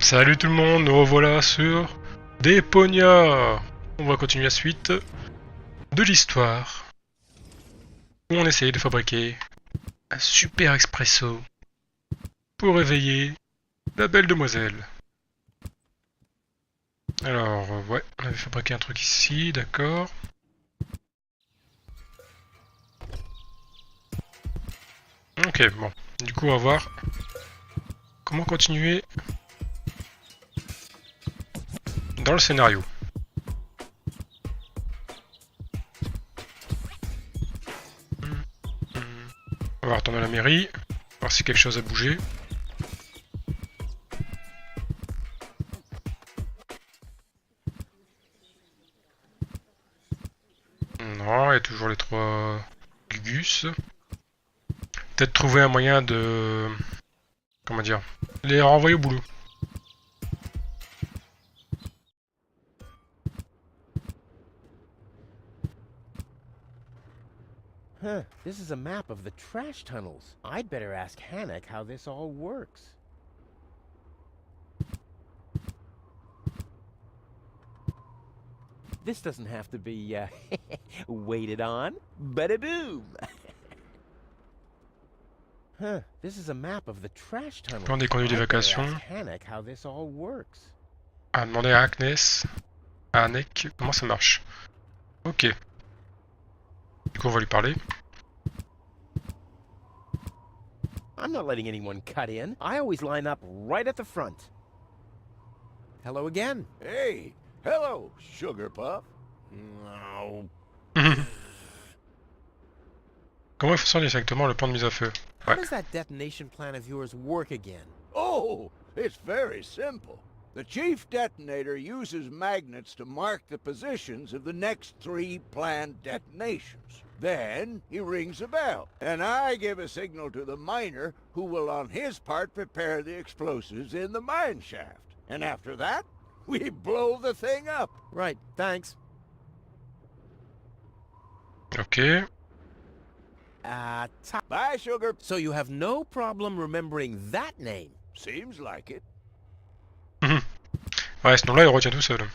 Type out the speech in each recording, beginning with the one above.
Salut tout le monde, nous revoilà sur Deponia. On va continuer la suite de l'histoire où on essaye de fabriquer un super expresso pour réveiller la belle demoiselle. Alors, ouais, on avait fabriqué un truc ici, d'accord. Ok, bon, du coup on va voir comment continuer dans le scénario. On va retourner à la mairie, voir si quelque chose a bougé. Non, il y a toujours les trois Gugus. Peut-être trouver un moyen de... Comment dire, les renvoyer au boulot. Huh, this is a map of the trash tunnels. I'd better ask Hannock how this all works. This doesn't have to be, waited on. Bada-boom! Huh, this is a map of the trash tunnels. Plan des conduits d'évacuation. Hannock how this all works. À demander à Agnès, à Anek, comment ça marche. Ok. Du coup, on va lui parler. I'm not letting anyone cut in. I always line up right at the front. Hello again. Hey, hello, Sugar Puff. No. Comment il fonctionne exactement le plan de mise à feu? How Ouais. does that detonation plan of yours work again? Oh, it's very simple. The chief detonator uses magnets to mark the positions of the next 3 planned detonations. Then he rings a bell, and I give a signal to the miner who will on his part prepare the explosives in the mine shaft. And after that, we blow the thing up. Right, thanks. Ok. Bye, Sugar. So you have no problem remembering that name? Seems like it. Ouais, sinon là, il retient tout seul.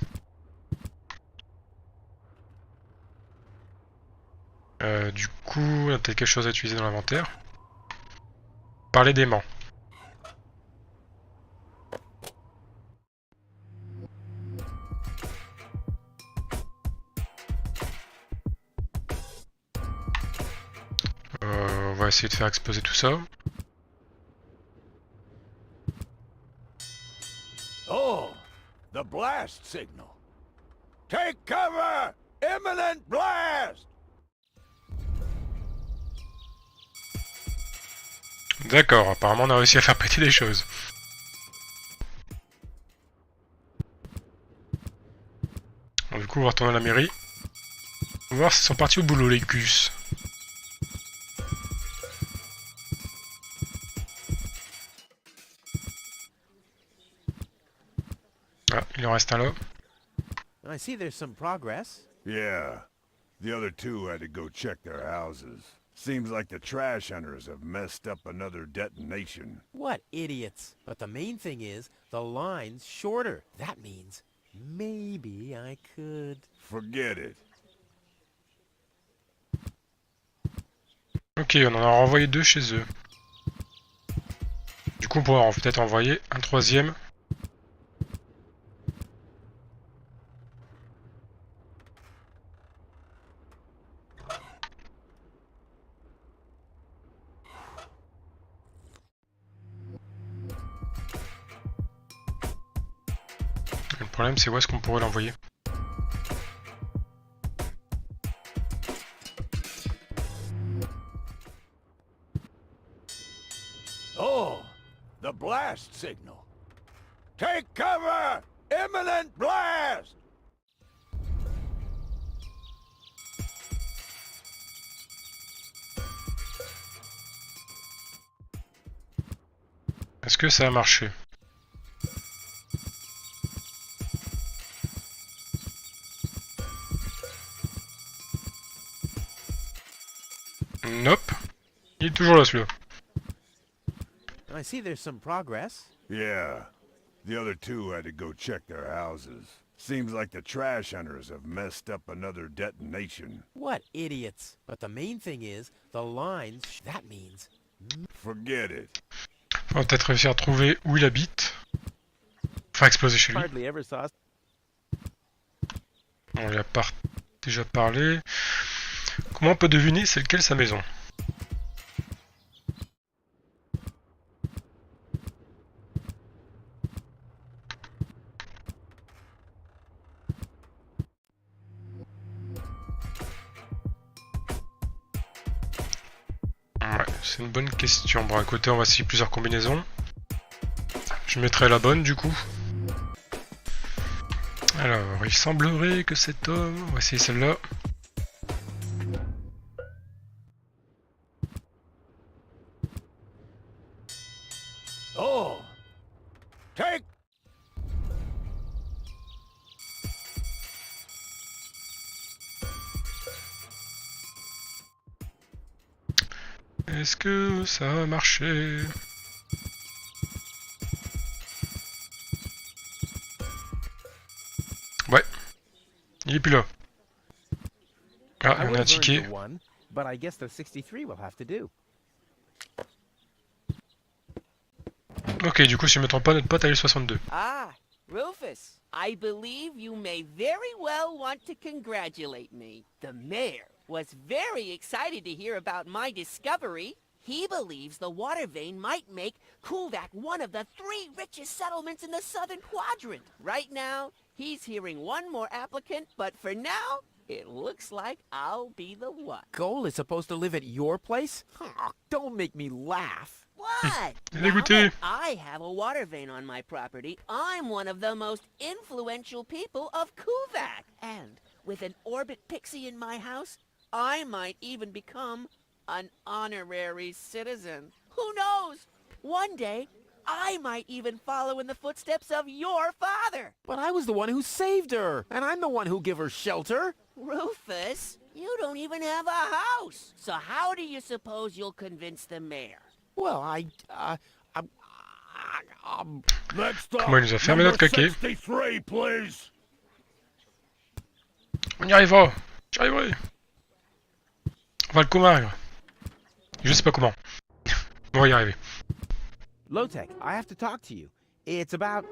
Du coup, on a peut-être quelque chose à utiliser dans l'inventaire. Parler d'aimant. On va essayer de faire exploser tout ça. Oh, the blast signal. Take cover! Imminent blast! D'accord, apparemment on a réussi à faire péter des choses. Bon, du coup, on va retourner à la mairie. On va voir s'ils sont partis au boulot, les gus. Ah, il en reste un là. I see there's some progress. Yeah. The other two had to go check their houses. Seems like the trash hunters have messed up another detonation. What idiots. But the main thing is, the line's shorter. That means maybe I could... Forget it. Ok, on en a renvoyé 2 chez eux. Du coup, on pourra peut-être envoyer un troisième. Le problème, c'est où est-ce qu'on pourrait l'envoyer. Oh, the blast signal. Take cover! Imminent blast! Est-ce que ça a marché? Nope. Il est toujours là celui-là. I see there's some progress. Yeah. The other two had to go check their houses. Seems like the trash hunters have messed up another detonation. What idiots. But the main thing is, the lines, that means... Forget it. On va peut-être réussir à trouver où il habite. Enfin, exploser chez lui. Hardly ever saw... On lui a déjà parlé. Comment on peut deviner c'est lequel sa maison? Ouais, c'est une bonne question. Bon, à côté, on va essayer plusieurs combinaisons. Je mettrai la bonne du coup. Alors, il semblerait que cet homme... On va essayer celle-là. Oh! Take... Est-ce que ça a marché? Ouais. Il est plus là. Ah, I on would a un have earned ticket. the one, but I guess the 63 will have to do. Ok, du coup, si je me trompe pas, notre pote a eu le 62. Ah, Rufus, I believe you may very well want to congratulate me. The mayor was very excited to hear about my discovery. He believes the water vein might make Kuvak one of the 3 richest settlements in the southern quadrant. Right now, he's hearing one more applicant, but for now, it looks like I'll be the one. Cole is supposed to live at your place? Oh, don't make me laugh. What? Il est Now dégoûté. that I have a water vein on my property, I'm one of the most influential people of Kuvak. And with an orbit pixie in my house, I might even become an honorary citizen. Who knows? One day, I might even follow in the footsteps of your father. But I was the one who saved her, and I'm the one who gave her shelter. Rufus, you don't even have a house. So how do you suppose you'll convince the mayor? Well, Next up, Comment il nous a fermé notre caquet? 63, please. On y arrivera. J'y arriverai. On va le convaincre. Je sais pas comment. On va y arriver. Lotek, I have to talk to you. It's about...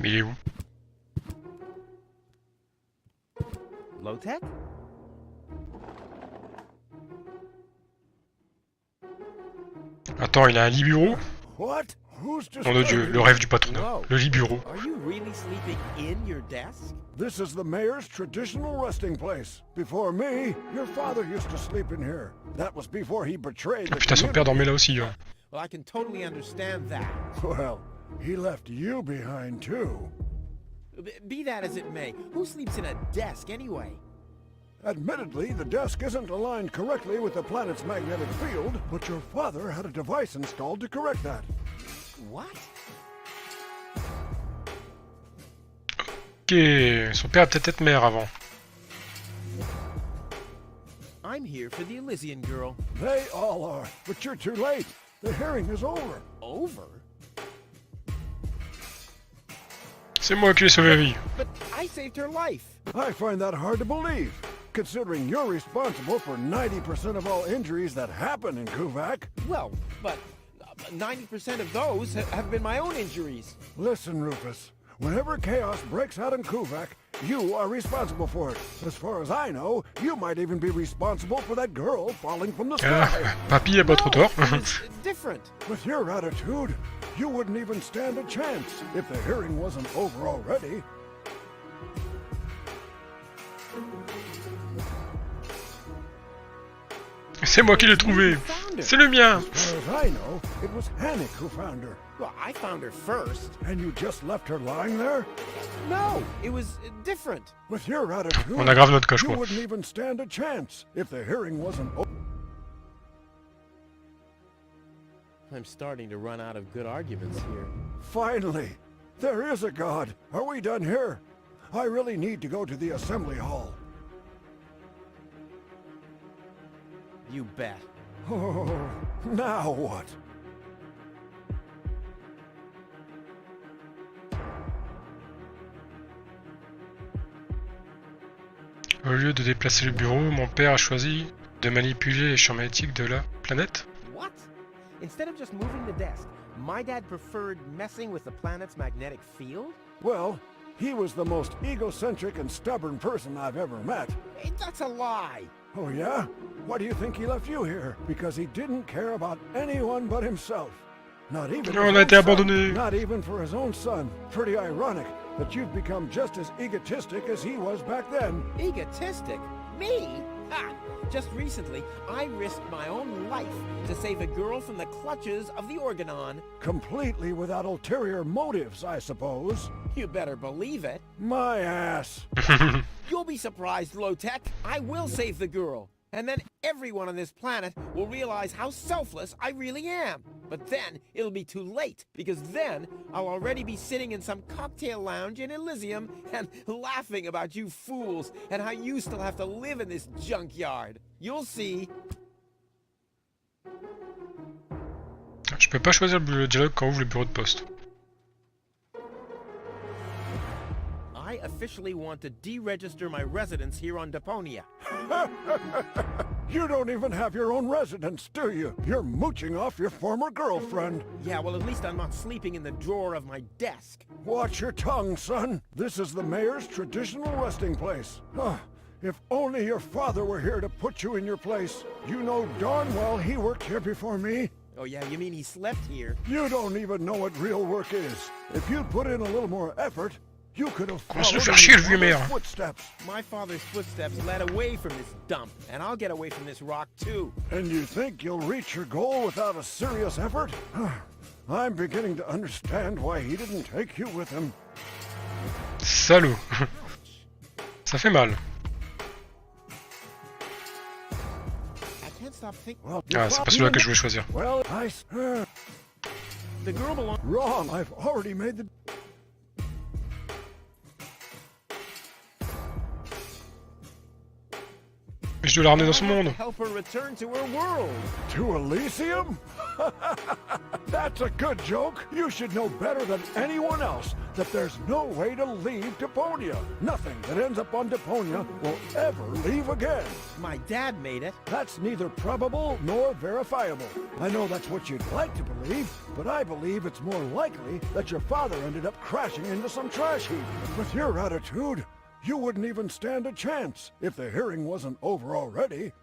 Mais il est où? Lotek? Attends, il a un lit bureau? What? Who's Nom de Dieu, le rêve du patronat. Le lit bureau. Are you really sleeping in your desk? This is the mayor's traditional resting place. Before me, your father used to sleep in here. That was before he betrayed Ah the putain, son père dormait là aussi. Hein. Well, I can totally understand that. Well, he left you behind too. Be that as it may, who sleeps in a desk anyway? Admittedly, the desk isn't aligned correctly with the planet's magnetic field, but your father had a device installed to correct that. What? Ok, son père a peut-être été maire avant. I'm here for the Elysian girl. They all are, but you're too late. The hearing is over. Over? C'est moi qui l'ai sauvé la vie. But I saved her life. I find that hard to believe, considering you're responsible for 90% of all injuries that happen in Kuvak. Well, but 90% of those have been my own injuries. Listen, Rufus. Whenever chaos breaks out in Kuvak, you are responsible for it. As far as I know, you might even be responsible for that girl falling from the sky. Ah, papy a pas trop tort. It was different. With your attitude, you wouldn't even stand a chance if the hearing wasn't over already. C'est moi qui l'ai trouvé. C'est le mien. As far as I know, it was Hannick who found her. Well, I found her first. And you just left her lying there? No, it was different. With your attitude, On a grave notre coche, you quoi. wouldn't even stand a chance if the hearing wasn't over. I'm starting to run out of good arguments here. Finally! There is a God! Are we done here? I really need to go to the assembly hall. You bet. Oh, now what? lieu de déplacer le bureau, mon père a choisi de manipuler les champs magnétiques de la planète. What? Instead of just moving the desk, my dad preferred messing with the planet's magnetic field? Well, he was the most egocentric and stubborn person I've ever met. Hey, that's a lie! Oh yeah? Why do you think he left you here? Because he didn't care about anyone but himself. Not even On his a own été son. abandonné. Not even for his own son. Pretty ironic that you've become just as egotistic as he was back then. Egotistic? Me? Ha! Just recently, I risked my own life to save a girl from the clutches of the Organon. Completely without ulterior motives, I suppose. You better believe it. My ass. You'll be surprised, Low-Tech. I will save the girl. And then everyone on this planet will realize how selfless I really am. But then it'll be too late, because then I'll already be sitting in some cocktail lounge in Elysium and laughing about you fools and how you still have to live in this junkyard. You'll see. Je peux pas choisir le dialogue quand on ouvre le bureau de poste. I officially want to deregister my residence here on Deponia. You don't even have your own residence, do you? You're mooching off your former girlfriend. Yeah, well, at least I'm not sleeping in the drawer of my desk. Watch your tongue, son. This is the mayor's traditional resting place. If only your father were here to put you in your place. You know darn well he worked here before me. Oh yeah, you mean he slept here? You don't even know what real work is. If you'd put in a little more effort, you could have Commence à followed faire in chier, your le vieux father's maire. footsteps. My father's footsteps led away from this dump, and I'll get away from this rock too. And you think you'll reach your goal without a serious effort? I'm beginning to understand why he didn't take you with him. Salaud. Ça fait mal. I can't stop thinking. Well, Ah, c'est pas celui-là que je voulais choisir. Well, The girl belongs. wrong. I've already made the... Mais je dois la ramener dans son monde. Help her return to her world. To Elysium? That's a good joke. You should know better than anyone else that there's no way to leave Deponia. Nothing that ends up on Deponia will ever leave again. My dad made it. That's neither probable nor verifiable. I know that's what you'd like to believe, but I believe it's more likely that your father ended up crashing into some trash heap. With your attitude, you wouldn't even stand a chance if the hearing wasn't over already.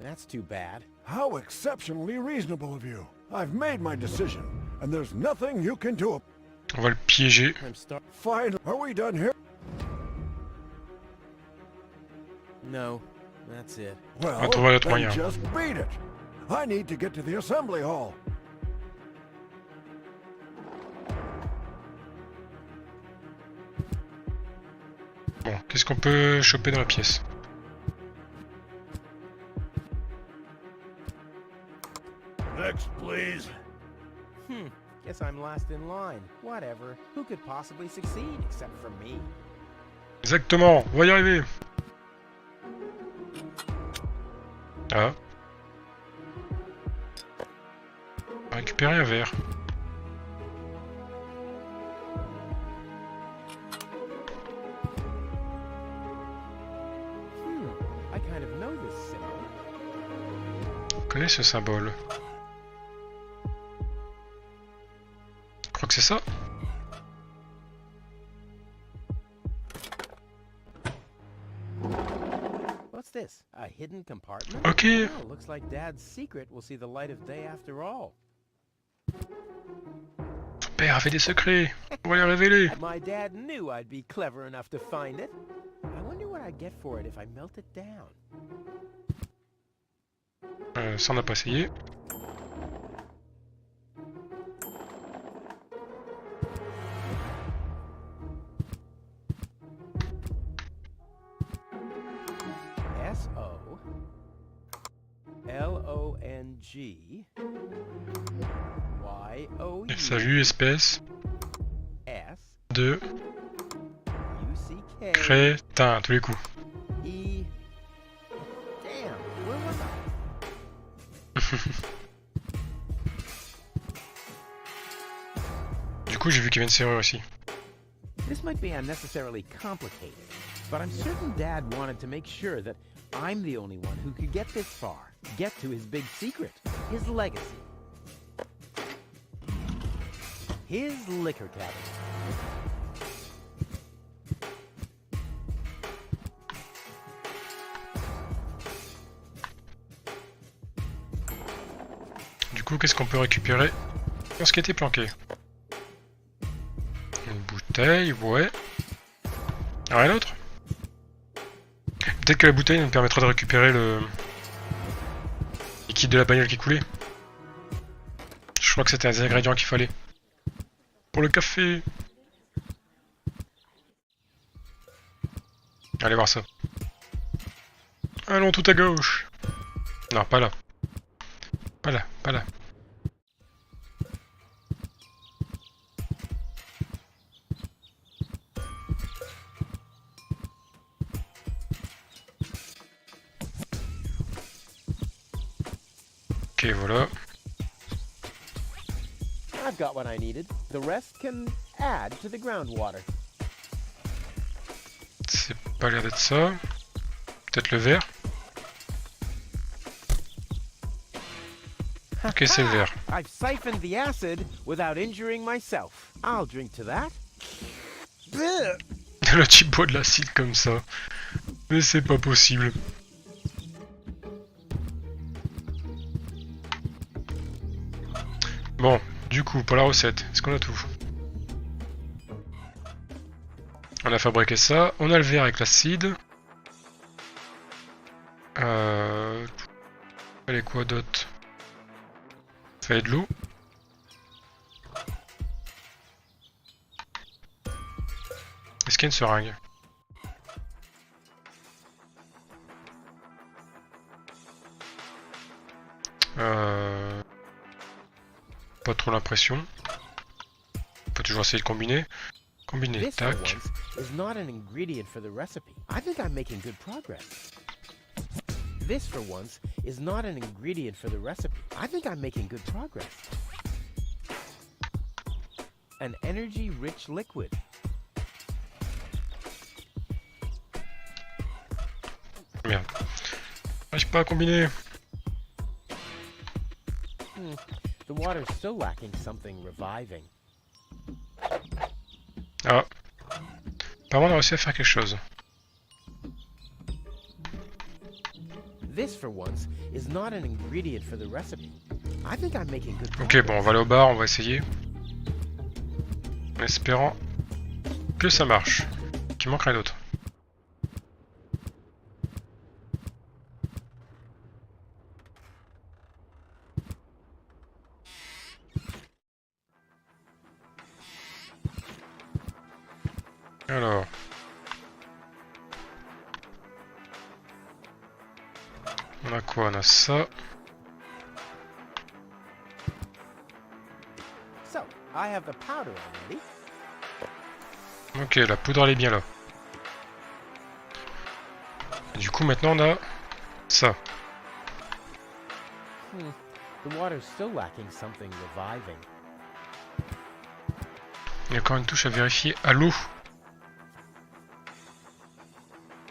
That's too bad. How exceptionally reasonable of you. I've made my decision, and there's nothing you can do. On va le piéger. I'm start. Fine, are we done here? No, that's it. Well, On va trouver un autre then moyen. just beat it. I need to get to the assembly hall. Bon, qu'est-ce qu'on peut choper dans la pièce? Next, please. Guess I'm last in line. Whatever. Who could possibly succeed except for me? Exactement, on va y arriver. Ah. On va récupérer un verre. I kind of know this symbol. On connaît ce symbole. Je crois que c'est ça. What's this? A hidden compartment? Ok. Oh, looks like Dad's secret will see the light of day after all. Ton père avait des secrets. On va les révéler. My dad knew I'd be clever enough to find it. I wonder what I'd get for it if I melt it down. Ça on n'a pas essayé. S-O-L-O-N-G-Y-O-U-S. Salut espèce de crétin à tous les coups. E. Damn, where was I? Du coup j'ai vu qu'il y avait une serrure ici. This might be unnecessarily complicated, But I'm certain Dad wanted to make sure that I'm the only one who could get this far. Get to his big secret. His legacy. His liquor cabinet. Du coup, qu'est-ce qu'on peut récupérer dans ce qui était planqué? Une bouteille, ouais. Rien d'autre? Peut-être que la bouteille nous permettra de récupérer le liquide de la bagnole qui coulait. Je crois que c'était un des ingrédients qu'il fallait. Pour le café. Allez voir ça. Allons tout à gauche. Non, pas là. Pas là, pas là. Ok, voilà. I've got what I needed. The rest can add to the groundwater. C'est pas l'air d'être ça. Peut-être le verre. Ok, c'est le verre. I've siphoned the acid without injuring myself. I'll drink to that. Le type boit de l'acide comme ça. Mais c'est pas possible. Bon, du coup, pour la recette, est-ce qu'on a tout? On a fabriqué ça. On a le verre avec l'acide. Fallait quoi d'autre? Fallait de l'eau. Est-ce qu'il y a une seringue? Pas trop l'impression. On peut toujours essayer de combiner. Combiner, This, for tac. once, is not an ingredient for the recipe. I think I'm making good progress. This, for once, is not an ingredient for the recipe. I think I'm making good progress. An energy-rich liquid. Merde. J'arrive pas à combiner. The water's still lacking something reviving. Ah. Apparemment on a réussi à faire quelque chose. This, for once, is not an ingredient for the recipe. I think I'm making good Ok, progress. bon, on va aller au bar, on va essayer. En espérant que ça marche. Qu'il manque rien d'autre. Alors. On a quoi? On a ça. So, I have the powder already. Ok, la poudre elle est bien là. Et du coup maintenant on a ça. The water's still lacking something reviving. Il y a encore une touche à vérifier à l'eau.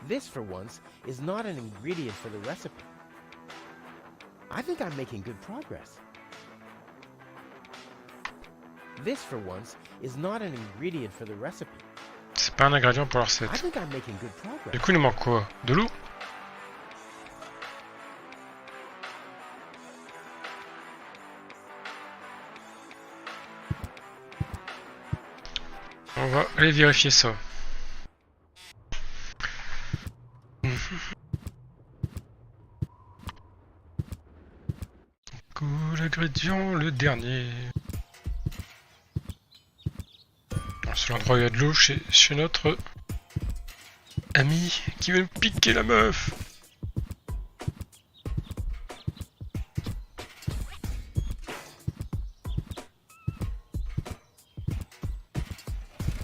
This, for once, is not an ingredient for the recipe. I think I'm making good progress. This, for once, is not an ingredient for the recipe. C'est pas un ingrédient pour la I recette. think I'm making good progress. Du coup il nous manque quoi? De l'eau? On va aller vérifier ça. L'ingrédient, le dernier. C'est l'endroit où il y a de l'eau chez notre ami qui veut me piquer la meuf.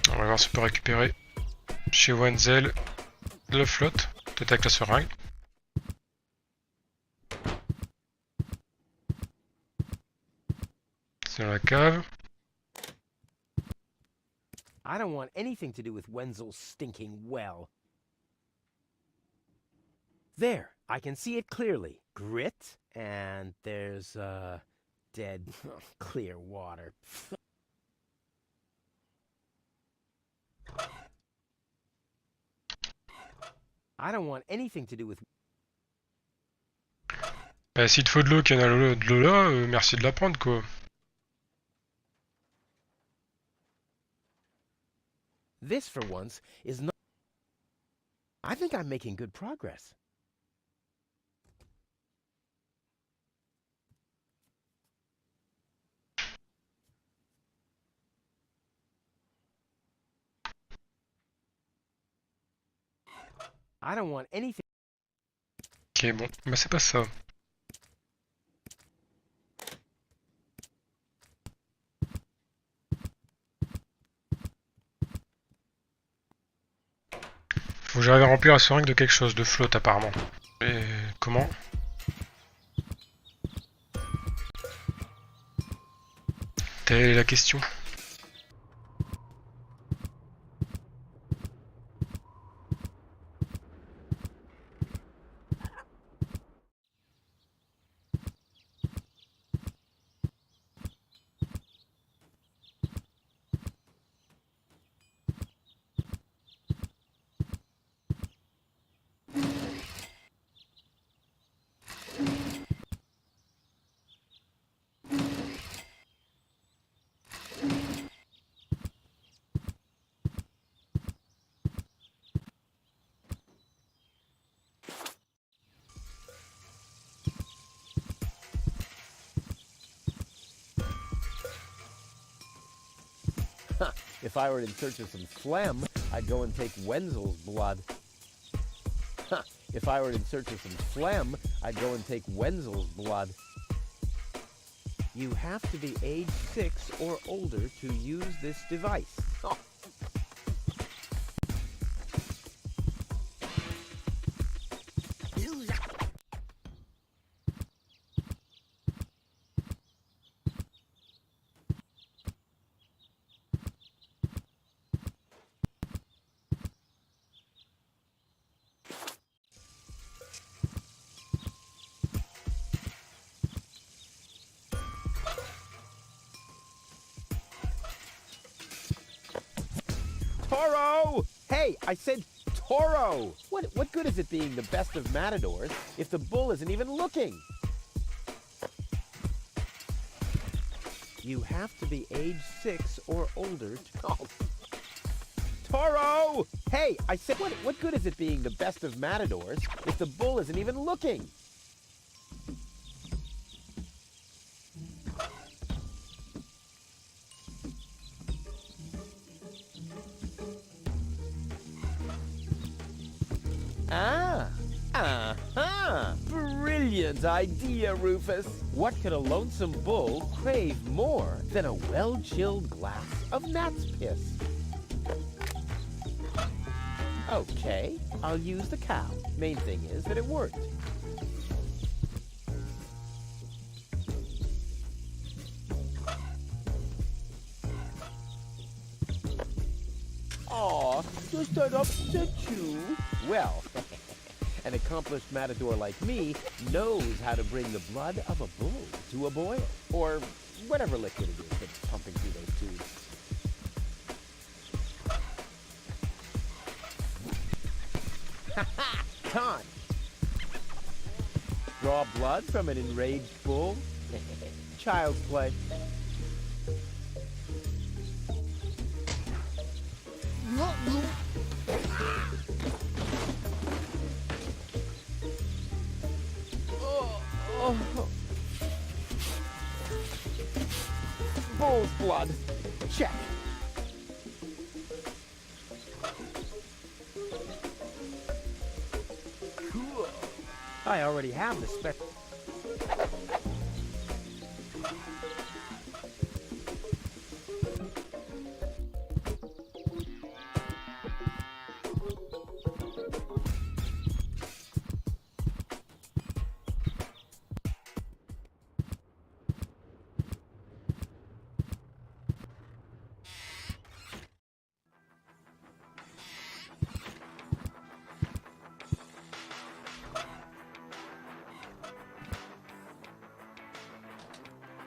On va voir si on peut récupérer chez Wenzel de la flotte, peut-être avec la seringue. C'est dans la cave. I don't want anything to do with Wenzel's stinking well. There, I can see it clearly. Grit, and there's, dead, clear water. I don't want anything to do with... Bah, s'il te faut de l'eau, qu'il y en a de l'eau là, merci de la prendre, quoi. This, for once, is not... I think I'm making good progress. I don't want anything... Ok, bon, bah c'est pas ça. Faut que j'arrive à remplir la seringue de quelque chose, de flotte apparemment. Et comment? Telle est la question. If I were in search of some phlegm, I'd go and take Wenzel's blood. If I were in search of some phlegm, I'd go and take Wenzel's blood. You have to be age 6 or older to use this device. Oh. Toro! Hey, I said Toro! What good is it being the best of matadors if the bull isn't even looking? You have to be age 6 or older to... Oh. Toro! Hey, I said what good is it being the best of matadors if the bull isn't even looking? Brilliant idea, Rufus. What could a lonesome bull crave more than a well-chilled glass of gnat's piss? Okay, I'll use the cow. Main thing is that it worked. Aw, does that upset you? Well, an accomplished matador like me knows how to bring the blood of a bull to a boil, or whatever liquid it is that's pumping through those tubes. Ha-ha! Time! Draw blood from an enraged bull? Child's play. Bull's blood. Check. Cool. I already have the spec.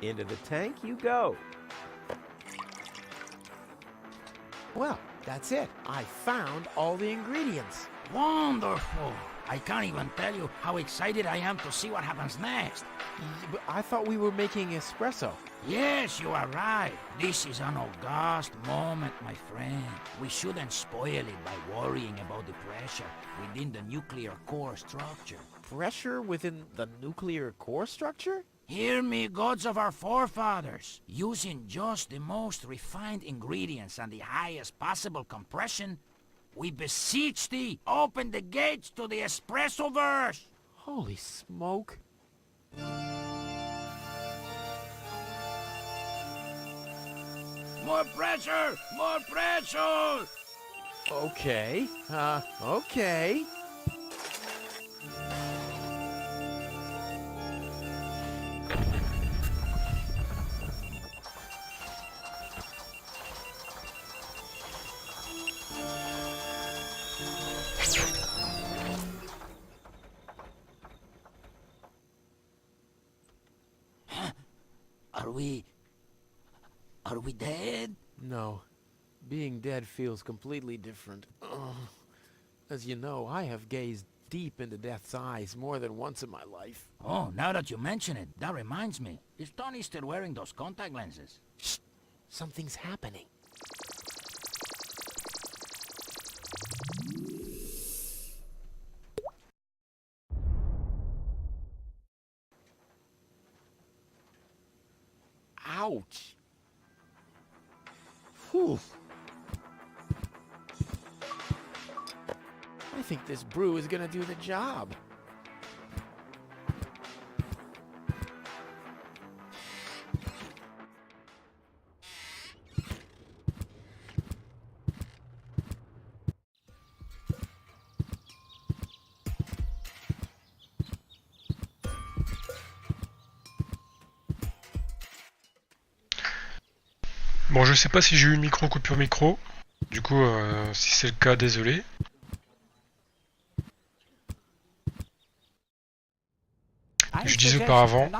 Into the tank you go. Well, that's it. I found all the ingredients. Wonderful! I can't even tell you how excited I am to see what happens next. But I thought we were making espresso. Yes, you are right. This is an august moment, my friend. We shouldn't spoil it by worrying about the pressure within the nuclear core structure. Pressure within the nuclear core structure? Hear me, gods of our forefathers. Using just the most refined ingredients and the highest possible compression, we beseech thee, open the gates to the espresso-verse! Holy smoke. More pressure! More pressure! Okay. Okay. Are we dead? No. Being dead feels completely different. Ugh. As you know, I have gazed deep into death's eyes more than once in my life. Oh, now that you mention it, that reminds me. Is Tony still wearing those contact lenses? Shh! Something's happening. Ouch! Whew. I think this brew is gonna do the job. Bon, je sais pas si j'ai eu une coupure micro. Du coup, si c'est le cas, désolé. Je disais auparavant,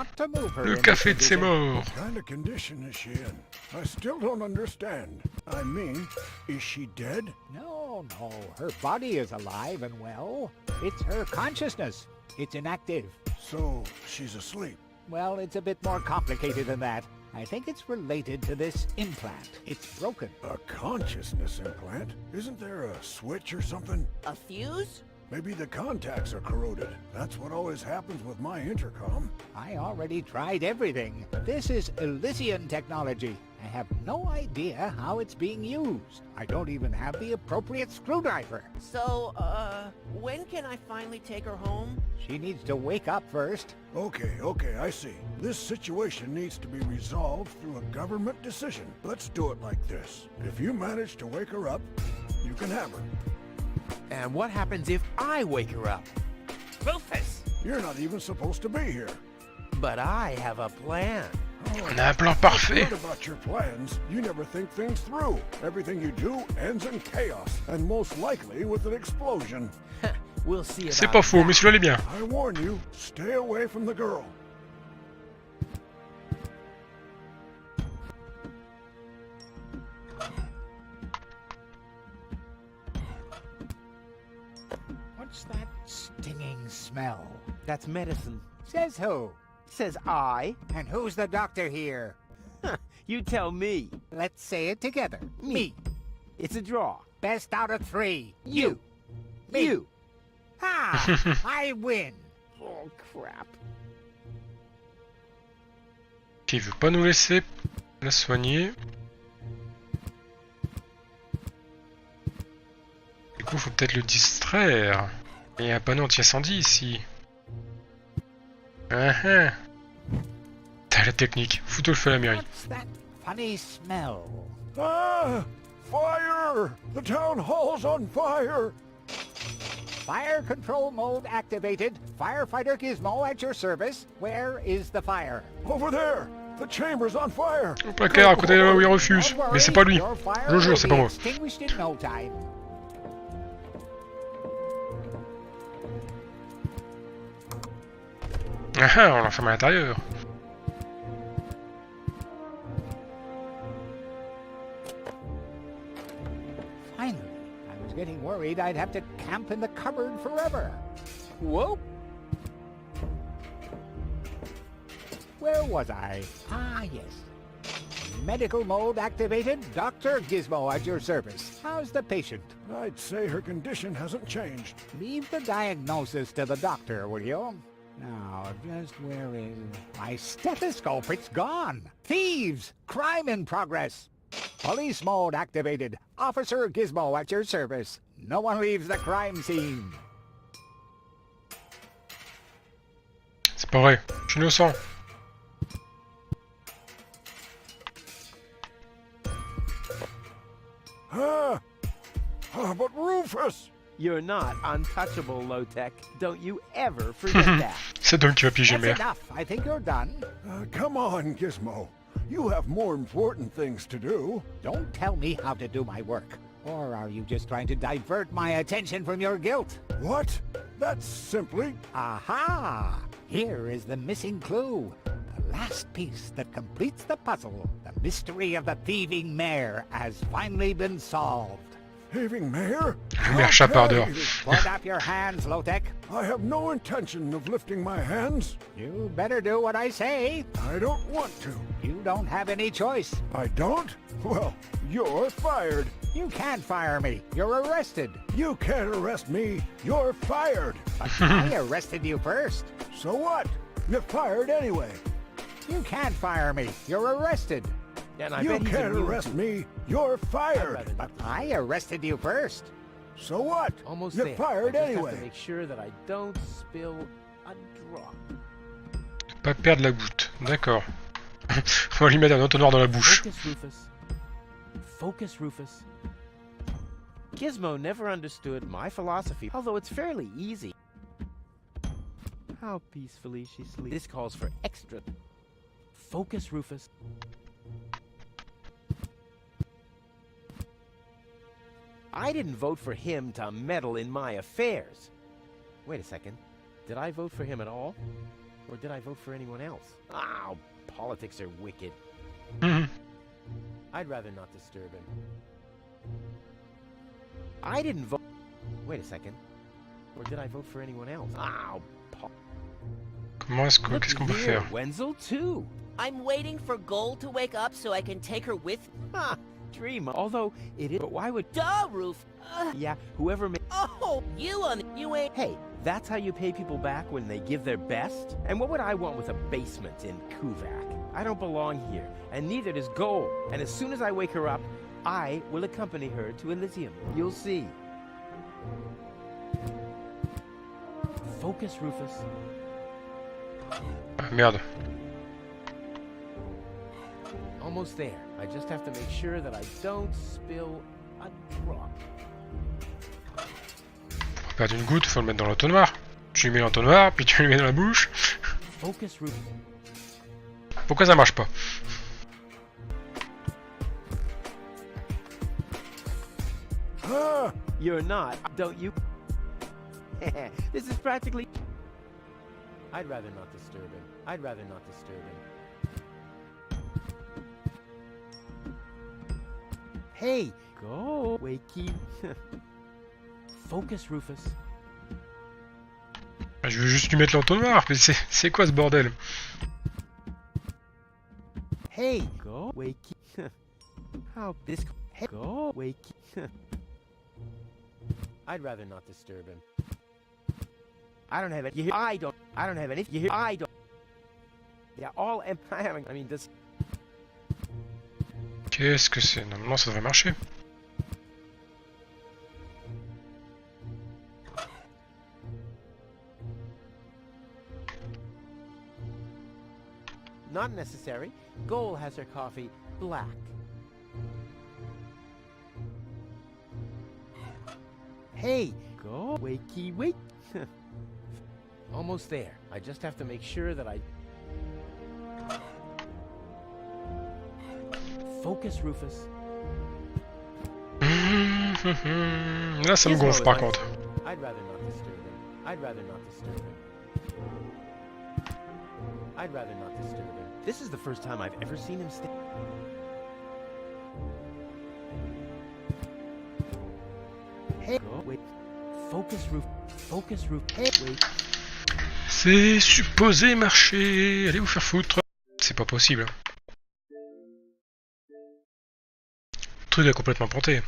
le café de ses morts. What kind of condition is she in? I still don't understand. I mean, is she dead? No, no. Her body is alive and well. It's her consciousness. It's inactive. So, she's asleep. Well, it's a bit more complicated than that. I think it's related to this implant. It's broken. A consciousness implant? Isn't there a switch or something? A fuse? Maybe the contacts are corroded. That's what always happens with my intercom. I already tried everything. This is Elysian technology. I have no idea how it's being used. I don't even have the appropriate screwdriver. So, when can I finally take her home? She needs to wake up first. Okay, I see. This situation needs to be resolved through a government decision. Let's do it like this. If you manage to wake her up, you can have her. And what happens if I wake her up? Rufus! You're not even supposed to be here. But I have a plan. On a un plan parfait. What about your plans? You never think things through. Everything you do ends in chaos, and most likely with an explosion. We'll see about C'est pas faux, mais celui-là, il est bien. I warn you, stay away from the girl. What's that stinging smell? That's medicine. Says who? Says I. And who's the doctor here? You tell me. Let's say it together. Me. It's a draw. Best out of three. You. Me. You. Ha! I win. Oh, crap. Ok, il veut pas nous laisser la soigner. Du coup, faut peut-être le distraire. Il y a un panneau anti-incendie ici. T'as la technique. Fous-toi le feu à la mairie. What's that funny smell? Ah! Fire! The town hall's on fire! Fire control mode activated. Firefighter Gizmo at your service. Where is the fire? Over there! The chamber's on fire! Au placard, à côté de là où il refuse. Don't Mais c'est pas worry, lui. your fire Je le jure, will c'est be pas moi. extinguished in no time. On l'enferme à l'intérieur. worried I'd have to camp in the cupboard forever. Whoa! Where was I? Ah, yes. Medical mode activated. Dr. Gizmo at your service. How's the patient? I'd say her condition hasn't changed. Leave the diagnosis to the doctor, will you? Now, just where is... My stethoscope, it's gone! Thieves! Crime in progress! Police mode activated. Officer Gizmo at your service. No one leaves the crime scene. C'est pas vrai, je suis innocent. But Rufus! You're not untouchable, Low-Tech. Don't you ever forget that. C'est donc qui va piéger That's mère. enough. I think you're done. Come on, Gizmo. You have more important things to do. Don't tell me how to do my work. Or are you just trying to divert my attention from your guilt? What? That's simply... Aha! Here is the missing clue. The last piece that completes the puzzle. The mystery of the thieving mare has finally been solved. Thieving mare? Le maire chapardeur. Put up your hands, Low-Tech. I have no intention of lifting my hands. You better do what I say. I don't want to. You don't have any choice. I don't? Well, you're fired. You can't fire me. You're arrested. You can't arrest me. You're fired. But I arrested you first. So what? You're fired anyway. You can't fire me. You're arrested. And I You bet he's can't immune arrest to- me. You're I'd fired. rather But not. I arrested you first. So what? Almost You're there. fired I just anyway. have to make sure that I don't spill a drop. Pas perdre la goutte, d'accord. On va lui mettre un entonnoir dans la bouche. Focus, Rufus. Focus, Rufus. Gizmo never understood my philosophy, although it's fairly easy. How peacefully she sleeps. This calls for extra. Focus, Rufus. I didn't vote for him to meddle in my affairs. Wait a second. Did I vote for him at all? Or did I vote for anyone else? Ah, politics are wicked. Mhm. I'd rather not disturb him. I didn't vote. Wait a second. Or did I vote for anyone else? Ah, Qu'est-ce qu'on peut faire? Wenzel too. I'm waiting for Gold to wake up so I can take her with. Ha! Dream. Although it is. But why would? Duh, Roof. Yeah. Whoever made. Oh, you ain't. Hey, that's how you pay people back when they give their best. And what would I want with a basement in Kuvak? I don't belong here, and neither does Gold. And as soon as I wake her up, I will accompany her to Elysium. You'll see. Focus, Rufus. Ah, merde. Almost there. I just have to make sure that I don't spill a drop. Pour perdre une goutte, faut le mettre dans l'entonnoir. Tu lui mets l'entonnoir, puis tu lui mets dans la bouche. Focus, Rufus. Pourquoi ça marche pas? Ah, You're not, don't you? This is practically... I'd rather not disturb him. I'd rather not disturb him. Hey, go, wakey. Focus, Rufus. Je veux juste lui mettre l'entonnoir, mais c'est quoi ce bordel? Hey, go, wakey. How this... Hey, go, wakey. I'd rather not disturb him. I don't have it. You hear? I don't have any. You hear? I don't. Yeah, all am I having. I mean, this. Qu'est-ce que c'est? Normalement ça devrait marcher. Not necessary. Gold has her coffee black. Hey, go, wakey, wake. Almost there. I just have to make sure that I... Focus, Rufus. Là ça me Gizmo gonfle is par my- contre. I'd rather not disturb him. I'd rather not disturb him. I'd rather not disturb him. This is the first time I've ever seen him stay. Hey, wait. Focus roof. Focus roof. Hey, wait. C'est supposé marcher. Allez vous faire foutre. C'est pas possible. Le truc a complètement planté.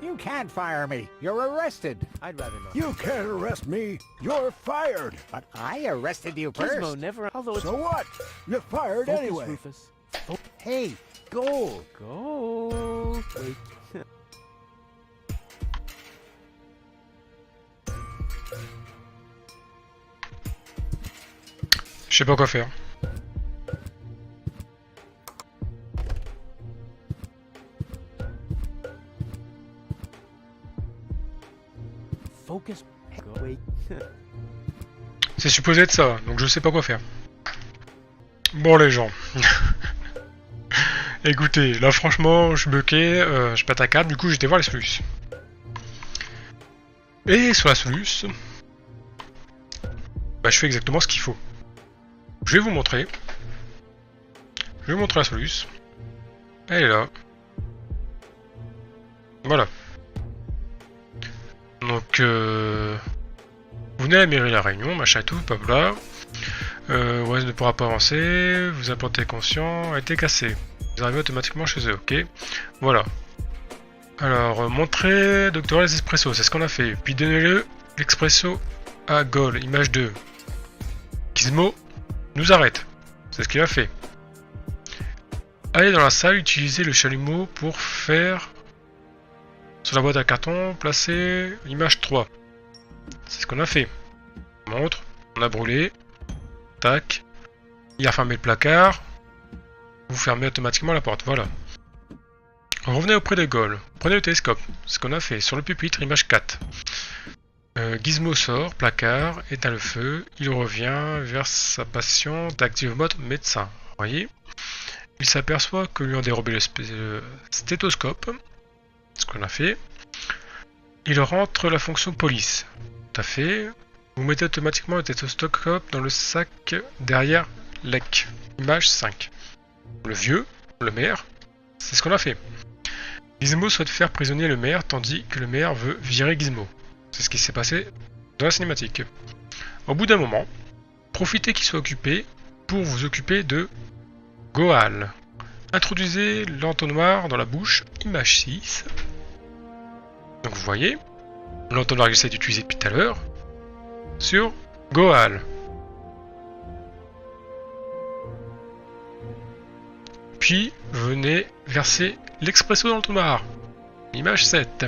You can't fire me. You're arrested. I'd rather not. You can't arrest me. You're fired. But I arrested you first. Gizmo never. Although it's So what? You're fired focus, anyway. Rufus. Hey, goal, goal. Wait. Je sais pas quoi faire. Focus. Wait. C'est supposé être ça, donc je sais pas quoi faire. Bon les gens. Écoutez, là franchement, je suis bloqué, je pète un câble, du coup j'étais voir les solutions. Et sur la solution, bah je fais exactement ce qu'il faut. Je vais vous montrer. Je vais vous montrer la solution. Elle est là. Voilà. Donc, vous venez à la mairie de la Réunion, machin et tout, blabla. Wes ne pourra pas avancer, vous implantez conscient, a été cassé. Vous arrivez automatiquement chez eux, ok. Voilà. Alors, montrez doctorat les espressos, c'est ce qu'on a fait. Puis donnez-le l'expresso à Gol, image 2. Gizmo nous arrête, c'est ce qu'il a fait. Allez dans la salle, utilisez le chalumeau pour faire... Sur la boîte à carton, placer l'image 3. C'est ce qu'on a fait. On montre, on a brûlé. Tac. Il a fermé le placard. Vous fermez automatiquement la porte, voilà. Revenez auprès de Gol. Prenez le télescope. C'est ce qu'on a fait. Sur le pupitre, image 4. Gizmo sort, placard, éteint le feu. Il revient vers sa passion d'active mode médecin. Vous voyez ? Il s'aperçoit que lui ont dérobé le stéthoscope. Ce qu'on a fait. Il rentre la fonction police. Tout à fait. Vous mettez automatiquement le stéthoscope dans le sac derrière l'EC. Image 5. Le vieux, le maire, c'est ce qu'on a fait. Gizmo souhaite faire prisonnier le maire tandis que le maire veut virer Gizmo. C'est ce qui s'est passé dans la cinématique. Au bout d'un moment, profitez qu'il soit occupé pour vous occuper de Goal. Introduisez l'entonnoir dans la bouche, image 6. Donc vous voyez, l'entonnoir que j'essaie d'utiliser depuis tout à l'heure, sur Goal. Puis venez verser l'expresso dans l'entonnoir, image 7.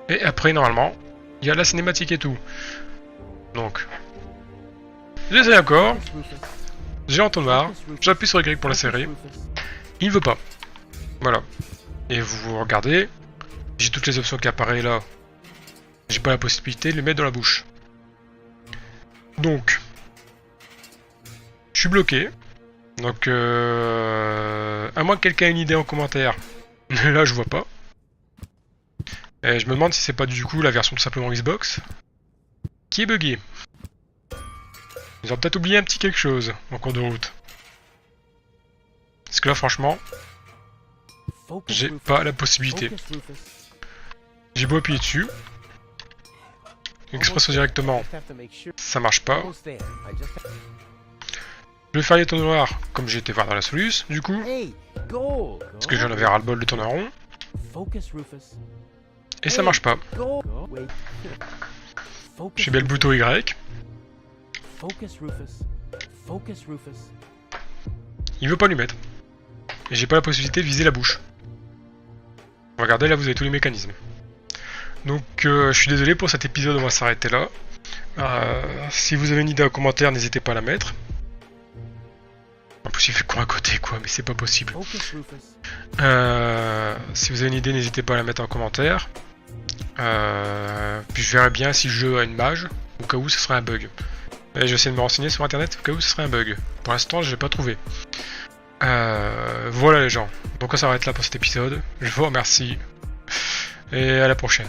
Et après, normalement, il y a la cinématique et tout. Donc, j'essaie encore. J'ai l'entonnoir, j'appuie sur Y pour l'insérer. Il ne veut pas. Voilà. Et vous regardez, j'ai toutes les options qui apparaissent là. J'ai pas la possibilité de les mettre dans la bouche. Donc, je suis bloqué. Donc, à moins que quelqu'un ait une idée en commentaire. Là, je vois pas. Et je me demande si c'est pas du coup la version tout simplement Xbox qui est buggée. Ils ont peut-être oublié un petit quelque chose en cours de route. Parce que là, franchement, j'ai pas la possibilité. J'ai beau appuyer dessus. Expresso directement, ça marche pas. Je vais faire les tournois noirs comme j'ai été voir dans la soluce, du coup. Parce que j'en avais ras le bol de tourner rond. Et ça marche pas. J'ai bien le bouton Y. Il veut pas lui mettre. Et j'ai pas la possibilité de viser la bouche. Regardez, là vous avez tous les mécanismes. Donc je suis désolé pour cet épisode, on va s'arrêter là. Si vous avez une idée en commentaire, n'hésitez pas à la mettre. En plus il fait quoi à côté quoi, mais c'est pas possible. Si vous avez une idée, n'hésitez pas à la mettre en commentaire. Puis je verrai bien si le jeu a une mage, au cas où ce serait un bug. Et je vais essayer de me renseigner sur internet au cas où ce serait un bug. Pour l'instant je l'ai pas trouvé. Voilà les gens, donc on s'arrête là pour cet épisode. Je vous remercie et à la prochaine.